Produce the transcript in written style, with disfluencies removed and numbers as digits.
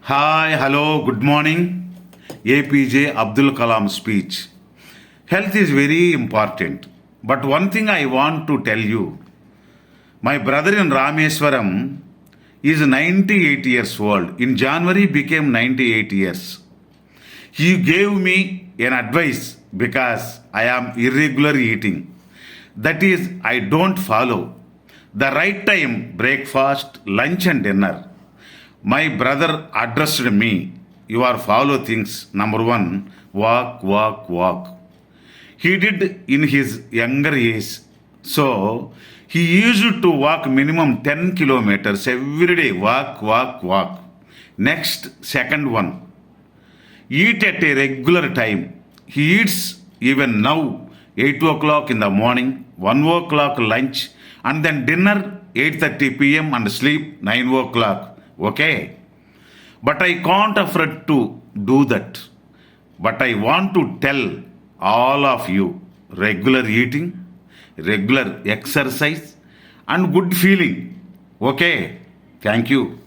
Hi, hello, good morning. APJ Abdul Kalam speech. Health is very important. But one thing I want to tell you, my brother in Rameswaram is 98 years old. In January became 98 years. He gave me an advice because I am irregular eating. That is, I don't follow the right time breakfast, lunch and dinner. My brother addressed me. You are follow things. Number one, walk, walk, walk. He did in his younger age. So he used to walk minimum 10 kilometers every day. Walk, walk, walk. Next, second one, eat at a regular time. He eats even now 8 o'clock in the morning, 1 o'clock lunch, and then dinner 8:30 p.m. and sleep 9 o'clock. Okay? But I can't afford to do that. But I want to tell all of you regular eating, regular exercise, and good feeling. Okay? Thank you.